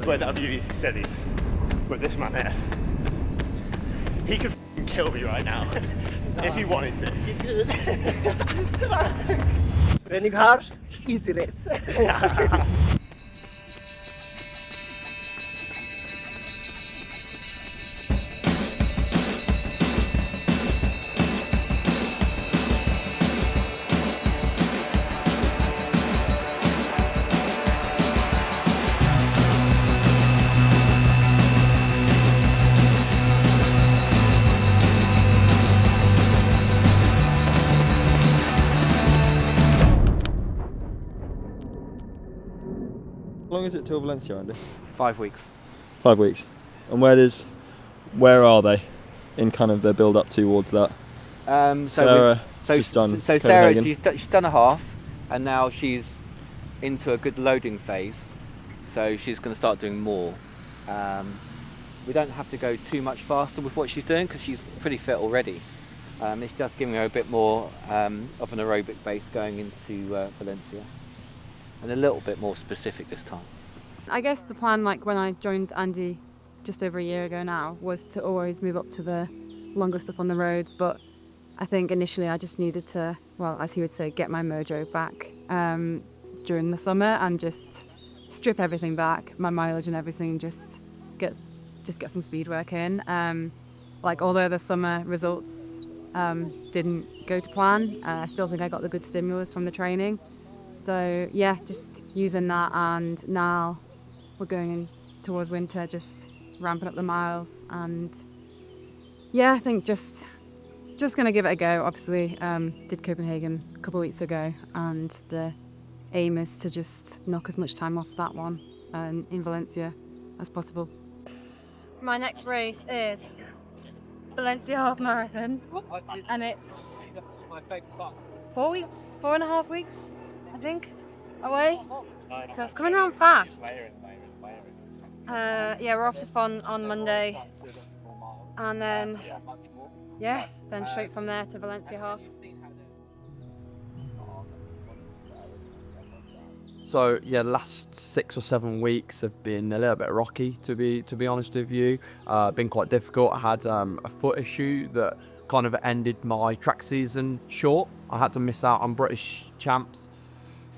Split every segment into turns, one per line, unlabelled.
word that I've used said is with this man here. He could kill me right now if he wanted to.
Training hard, easy race.
How long is it till Valencia, Andy?
5 weeks.
5 weeks. And where are they in kind of their build up towards that? Sarah's just done
Sarah,
Copenhagen.
she's done a half, and now she's into a good loading phase. So she's going to start doing more. We don't have to go too much faster with what she's doing because she's pretty fit already. It's just giving her a bit more of an aerobic base going into Valencia, and a little bit more specific this time.
I guess the plan, like when I joined Andy just over a year ago now, was to always move up to the longer stuff on the roads, but I think initially I just needed to, well, as he would say, get my mojo back during the summer and just strip everything back, my mileage and everything, just get some speed work in. Like although the summer results didn't go to plan, I still think I got the good stimulus from the training. So yeah, just using that, and now we're going in towards winter, just ramping up the miles, and yeah, I think just gonna give it a go. Obviously, did Copenhagen a couple of weeks ago, and the aim is to just knock as much time off that one in Valencia as possible.
My next race is Valencia Half Marathon, and it's 4 weeks, 4.5 weeks, I think, away. So it's coming around fast. Yeah, we're off to Fon on Monday, and then straight from there to Valencia Half.
So yeah, the last 6 or 7 weeks have been a little bit rocky, to be honest with you. Been quite difficult. I had a foot issue that kind of ended my track season short. I had to miss out on British Champs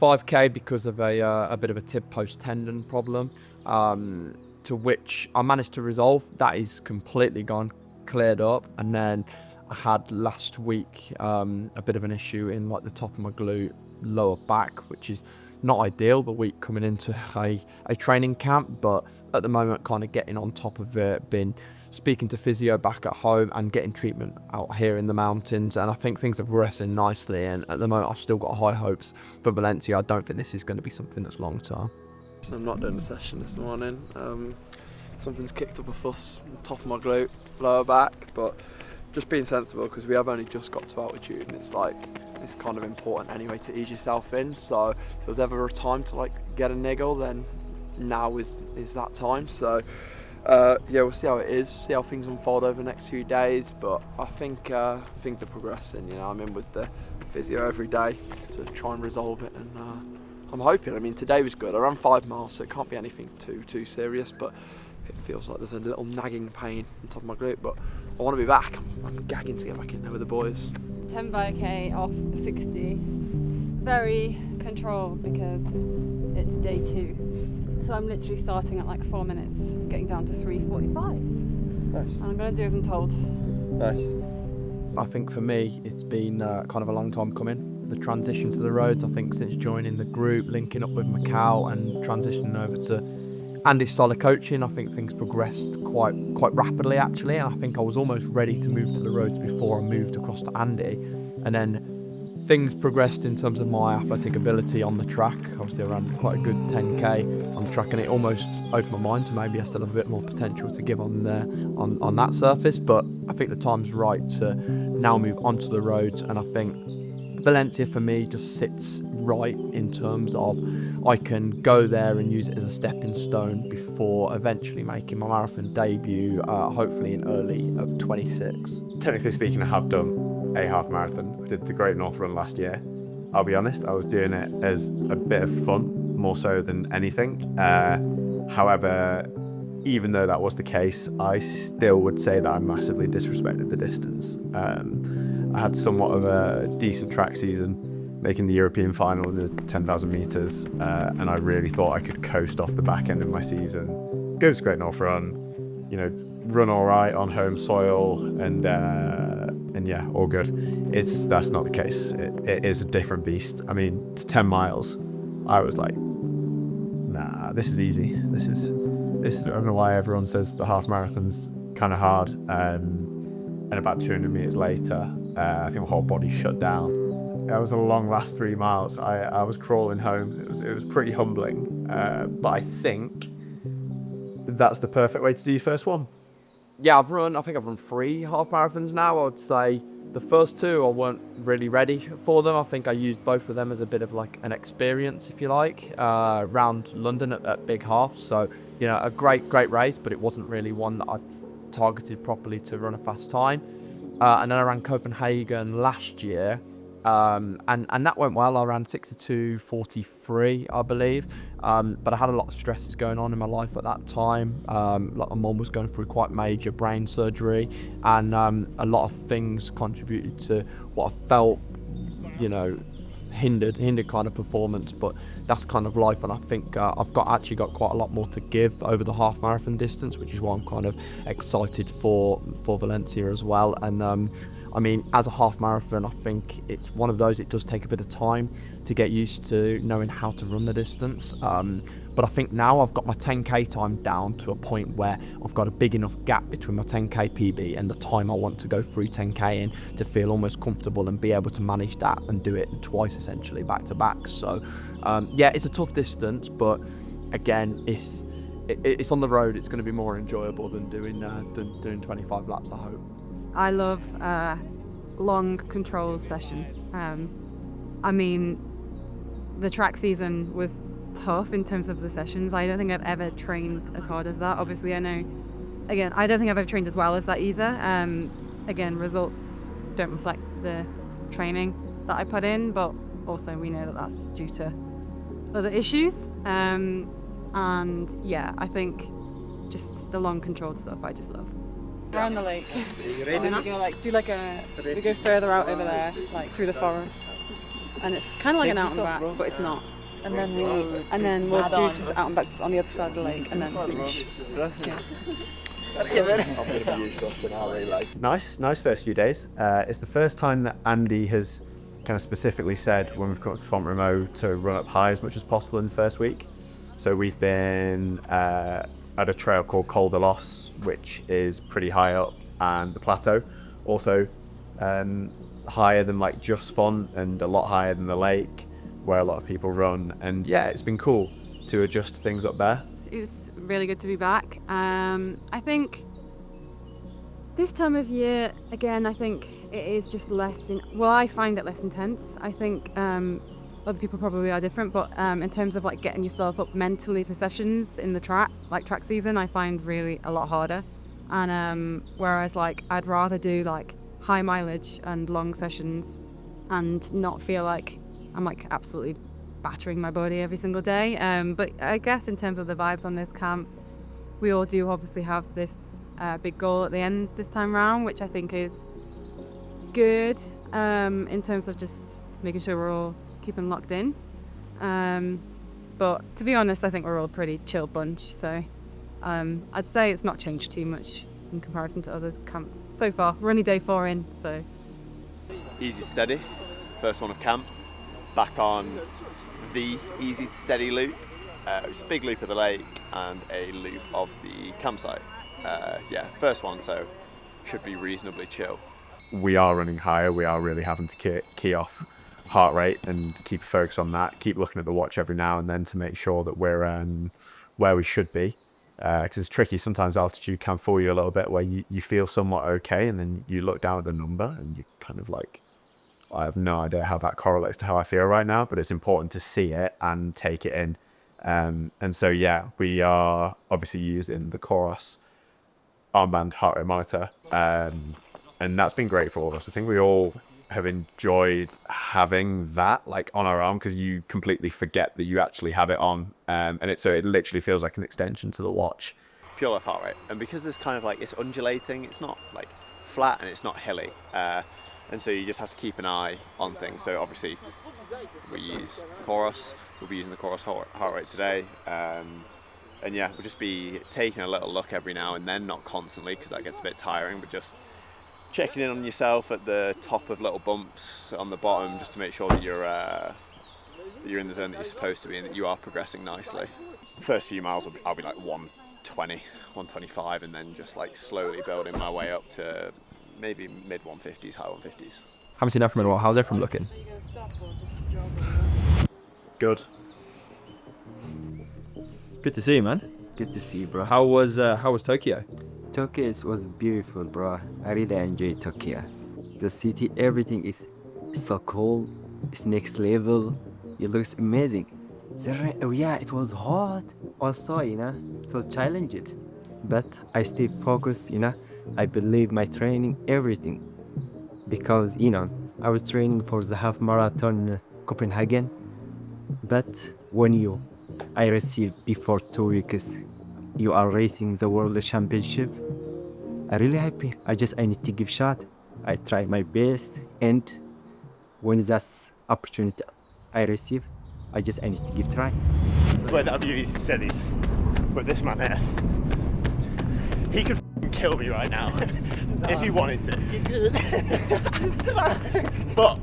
5k because of a bit of a tib post tendon problem, to which I managed to resolve. That is completely gone, cleared up. And then I had last week a bit of an issue in like the top of my glute, lower back, which is not ideal the week coming into a training camp, but at the moment kind of getting on top of it, been speaking to physio back at home and getting treatment out here in the mountains, and I think things are progressing nicely, and at the moment I've still got high hopes for Valencia. I don't think this is going to be something that's long term.
So I'm not doing a session this morning. Something's kicked up a fuss on top of my glute, lower back, but just being sensible because we have only just got to altitude, and it's kind of important anyway to ease yourself in. So if there's ever a time to like get a niggle, then now is that time. So yeah, we'll see how it is, see how things unfold over the next few days, but I think things are progressing. You know, I'm in with the physio every day to try and resolve it, and I'm hoping. I mean, today was good. I ran 5 miles, so it can't be anything too serious, but it feels like there's a little nagging pain on top of my glute, but I want to be back. I'm gagging to get back in there with the boys.
10 by K off 60, very controlled because it's day 2. So I'm literally starting at like 4 minutes, getting down to 3:45.
Nice.
And I'm going to do as I'm told.
Nice.
I think for me, it's been kind of a long time coming. The transition to the roads, I think since joining the group, linking up with Makou and transitioning over to Andy's style of coaching, I think things progressed quite rapidly actually, and I think I was almost ready to move to the roads before I moved across to Andy. And then things progressed in terms of my athletic ability on the track. Obviously I ran quite a good 10k on the track, and it almost opened my mind to maybe I still have a bit more potential to give on there on that surface. But I think the time's right to now move onto the roads, and I think Valencia for me just sits right in terms of I can go there and use it as a stepping stone before eventually making my marathon debut, hopefully in early of 26.
Technically speaking, I have done a half marathon. I did the Great North Run last year. I'll be honest, I was doing it as a bit of fun, more so than anything. However, even though that was the case, I still would say that I massively disrespected the distance. I had somewhat of a decent track season, making the European final in the 10,000 metres, and I really thought I could coast off the back end of my season, go to Great North Run, you know, run all right on home soil, and yeah, all good. That's not the case. It is a different beast. I mean, to 10 miles, I was like, nah, this is easy. This is. I don't know why everyone says the half marathon's kind of hard. And about 200 meters later, I think my whole body shut down. It was a long last 3 miles. I was crawling home. It was pretty humbling. But I think that's the perfect way to do your first one.
Yeah, I think I've run 3 half marathons now. I would say the first 2 I weren't really ready for them. I think I used both of them as a bit of like an experience, if you like, around London at big halves. So, you know, a great race, but it wasn't really one that I targeted properly to run a fast time. And then I ran Copenhagen last year, and that went well. I ran 62:43, I believe. But I had a lot of stresses going on in my life at that time. Like my mum was going through quite major brain surgery, and a lot of things contributed to what I felt, you know, hindered kind of performance. But that's kind of life, and I think I've actually got quite a lot more to give over the half marathon distance, which is why I'm kind of excited for Valencia as well. And I mean, as a half marathon, I think it's one of those, it does take a bit of time to get used to knowing how to run the distance. But I think now I've got my 10k time down to a point where I've got a big enough gap between my 10k PB and the time I want to go through 10k in to feel almost comfortable and be able to manage that and do it twice essentially back to back. So yeah, it's a tough distance, but again, it's on the road. It's going to be more enjoyable than doing 25 laps, I hope.
I love long control session. I mean, the track season was tough in terms of the sessions. I don't think I've ever trained as hard as that. Obviously, I know, again, I don't think I've ever trained as well as that either. Again, results don't reflect the training that I put in, but also we know that that's due to other issues. And yeah, I think just the long controlled stuff I just love.
We're on the lake. And then we go further out over there, like through the forest. And it's kind of like an out and back, but it's not. And then we'll do just out and back just on the other side of the lake and then finish. Yeah.
Nice first few days. It's the first time that Andy has kind of specifically said when we've come up to Font-Romeu to run up high as much as possible in the first week. So we've been at a trail called Col de Los, which is pretty high up, and the plateau also higher than like Just Font and a lot higher than the lake where a lot of people run. And yeah, it's been cool to adjust things up there.
It was really good to be back. I think this time of year, again, I think it is just less, I find it less intense. I think other people probably are different, but in terms of like getting yourself up mentally for sessions in the track season, I find really a lot harder. And whereas like I'd rather do like high mileage and long sessions and not feel like I'm like absolutely battering my body every single day. But I guess in terms of the vibes on this camp, we all do obviously have this big goal at the end this time round, which I think is good in terms of just making sure we're all keeping locked in. But to be honest, I think we're all a pretty chill bunch. So I'd say it's not changed too much in comparison to other camps so far. We're only day 4 in, so.
Easy steady, first one of camp. Back on the easy steady loop. It's a big loop of the lake and a loop of the campsite. Yeah, first one, so should be reasonably chill.
We are running higher. We are really having to key off heart rate and keep focus on that. Keep looking at the watch every now and then to make sure that we're where we should be. Because it's tricky. Sometimes altitude can fool you a little bit where you feel somewhat okay and then you look down at the number and you kind of like, I have no idea how that correlates to how I feel right now, but it's important to see it and take it in. And so, yeah, we are obviously using the Coros armband heart rate monitor. And that's been great for all of us. I think we all have enjoyed having that like on our arm, because you completely forget that you actually have it on, and it literally feels like an extension to the watch.
Pure life heart rate, and because there's kind of like, it's undulating, it's not like flat and it's not hilly, and so you just have to keep an eye on things. So obviously we use Chorus, we'll be using the Chorus heart rate today, and yeah, we'll just be taking a little look every now and then, not constantly because that gets a bit tiring, but just checking in on yourself at the top of little bumps on the bottom, just to make sure that you're in the zone that you're supposed to be and that you are progressing nicely. The first few miles I'll be like 120, 125, and then just like slowly building my way up to maybe mid 150s, high 150s.
Haven't seen Ephraim in a while. How's Ephraim looking?
Good.
Good to see you, man.
Good to see you, bro.
How was Tokyo?
Tokyo was beautiful, bro. I really enjoyed Tokyo. The city, everything is so cool. It's next level. It looks amazing. Yeah, it was hot. Also, it was challenging. But I stay focused, I believe my training, everything. Because, I was training for the half marathon Copenhagen. But when I received before 2 weeks, you are racing the world championship. I'm really happy. I need to give shot. I try my best, and when that's opportunity I receive, I need to give try.
The way that I view these studies with this man here, he could kill me right now if he wanted to.
He could.
But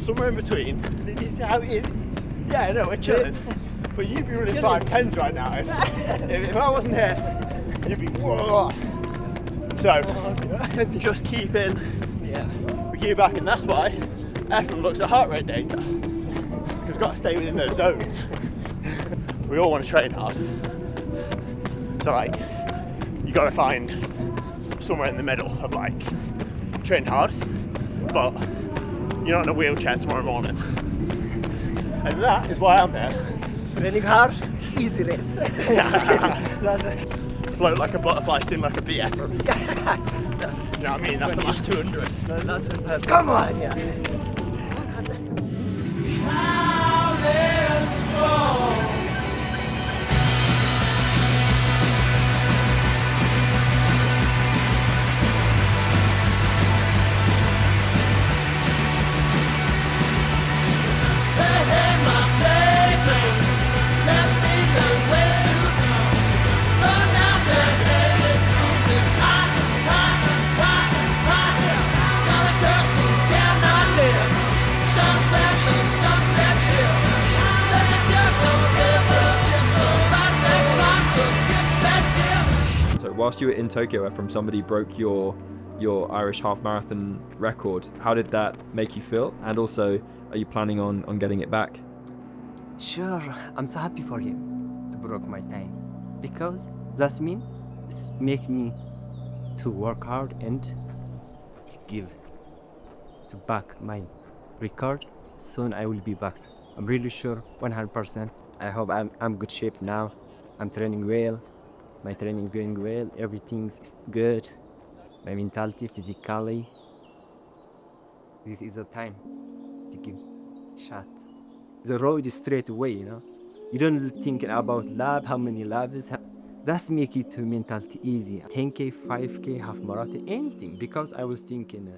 somewhere in between.
Did you see how it is?
Yeah, no, we're chilling. But you'd be running 5'10s right now if I wasn't here. You'd be whoa. So just keep in.
Yeah.
We keep back, and that's why Ephraim looks at heart rate data. We've got to stay within those zones. We all want to train hard. So like, you got to find somewhere in the middle of like, train hard, but you're not in a wheelchair tomorrow morning. And that is why I'm there.
Training hard, easy race.
Float like a butterfly, sting like a bee, Ephraim. You know what I mean? That's the last 200.
Come on, yeah.
Whilst you were in Tokyo, Ephraim, somebody broke your Irish half marathon record. How did that make you feel? And also, are you planning on getting it back?
Sure, I'm so happy for him to broke my time, because that means it's make me to work hard and to back my record. Soon I will be back. I'm really sure, 100%. I hope I'm good shape now. I'm training well. My training is going well. Everything is good. My mentality, physically. This is the time to give shot. The road is straight away, You don't think about lap, how many laps. That's make it to mentality easy. 10K, 5K, half marathon, anything. Because I was thinking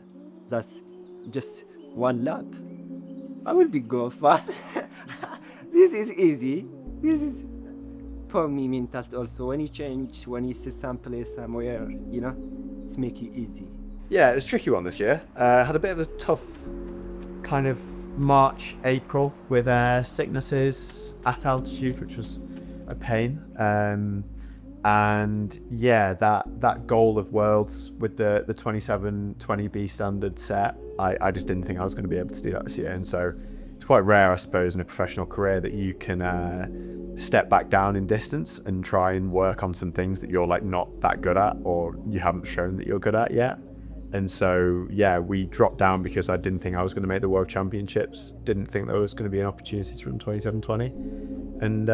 that's just one lap. I will be go fast. This is easy. This is for me mental also. When you see some place somewhere, it's make it easy.
Yeah, it was a tricky one this year. Had a bit of a tough kind of March, April with sicknesses at altitude, which was a pain. And yeah, that goal of Worlds with the 27-20B standard set, I just didn't think I was going to be able to do that this year. And so it's quite rare, I suppose, in a professional career that you can step back down in distance and try and work on some things that you're like not that good at, or you haven't shown that you're good at yet. And so yeah, we dropped down because I didn't think I was going to make the World Championships, didn't think there was going to be an opportunity to run 27-20. And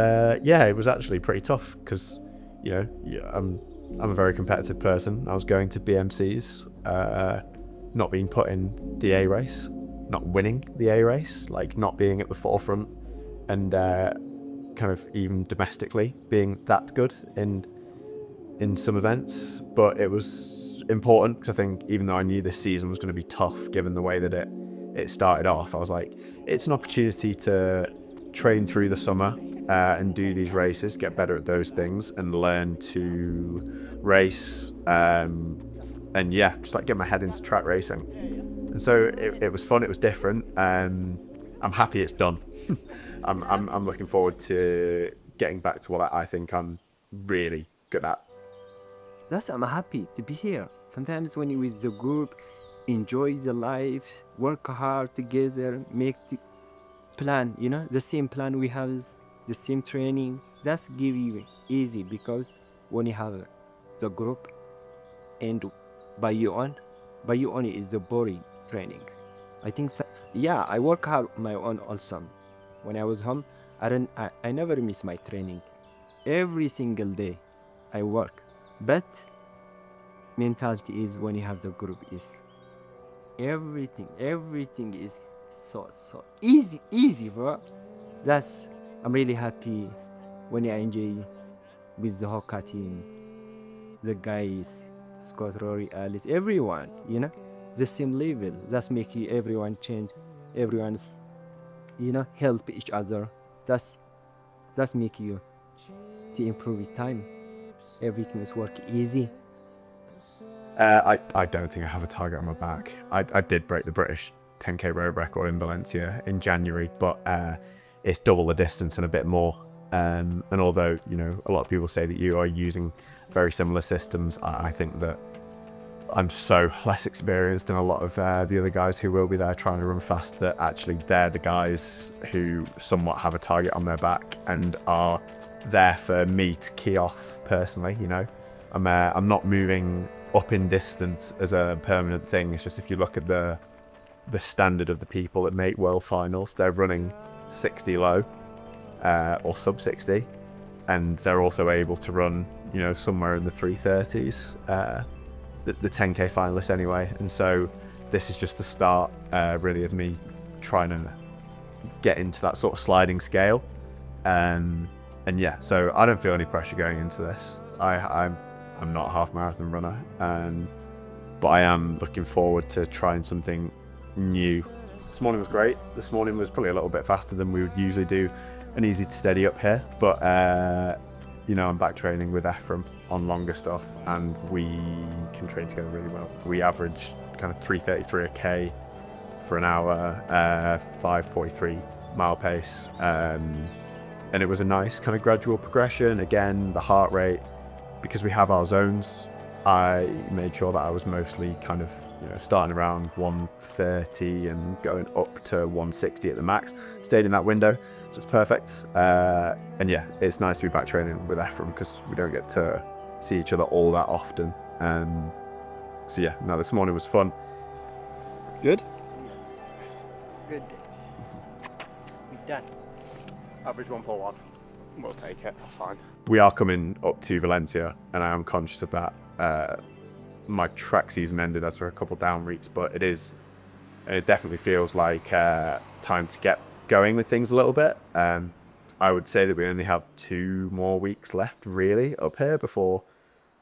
yeah, it was actually pretty tough because I'm a very competitive person. I was going to BMCs not being put in the A race, not winning the A race, like not being at the forefront, and kind of even domestically being that good in some events. But it was important because I think even though I knew this season was going to be tough given the way that it started off, I was like, it's an opportunity to train through the summer and do these races, get better at those things, and learn to race. And yeah, just like get my head into track racing. And so it was fun. It was different. I'm happy it's done. I'm looking forward to getting back to what I think I'm really good at.
I'm happy to be here. Sometimes when you're with the group, enjoy the life, work hard together, make the plan, the same plan we have, the same training. That's give you easy, because when you have the group and by your own is the boring training. I think so. Yeah, I work hard on my own also. When I was home, I never miss my training. Every single day I work. But mentality is when you have the group is everything is so easy, bro. I'm really happy when I enjoy with the Hoka team, the guys, Scott, Rory, Alice, everyone, the same level. That's make you everyone change, everyone's, help each other. That's make you to improve with time. Everything is work easy.
I don't think I have a target on my back. I did break the British 10k road record in Valencia in January, but it's double the distance and a bit more. And although, a lot of people say that you are using very similar systems, I think that I'm so less experienced than a lot of the other guys who will be there trying to run fast, that actually they're the guys who somewhat have a target on their back and are there for me to key off personally. I'm not moving up in distance as a permanent thing. It's just if you look at the standard of the people that make world finals, they're running 60 low or sub 60, and they're also able to run somewhere in the 330s, the 10k finalists anyway. And so this is just the start really of me trying to get into that sort of sliding scale. And yeah, so I don't feel any pressure going into this. I'm not a half marathon runner, but I am looking forward to trying something new. This morning was great. This morning was probably a little bit faster than we would usually do an easy to steady up here, but I'm back training with Ephraim on longer stuff, and we can train together really well. We average kind of 3:33 a k for an hour, 5:43 mile pace, and it was a nice kind of gradual progression. Again, the heart rate, because we have our zones, I made sure that I was mostly kind of starting around 130 and going up to 160 at the max. Stayed in that window, so it's perfect. And yeah, it's nice to be back training with Ephraim because we don't get to see each other all that often. So yeah, no, this morning was fun.
Good?
Good. We're done. Average 141. We'll take it, that's fine.
We are coming up to Valencia, and I am conscious of that. My track season ended after a couple down routes, but it definitely feels like time to get going with things a little bit. I would say that we only have 2 more weeks left really up here before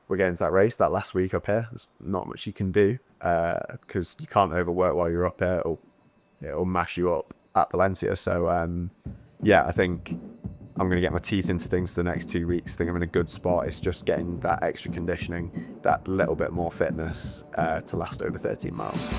we're getting to that race. That last week up here, there's not much you can do because you can't overwork while you're up here. It'll mash you up at Valencia. So yeah, I think I'm going to get my teeth into things for the next 2 weeks. I think I'm in a good spot. It's just getting that extra conditioning, that little bit more fitness to last over 13 miles.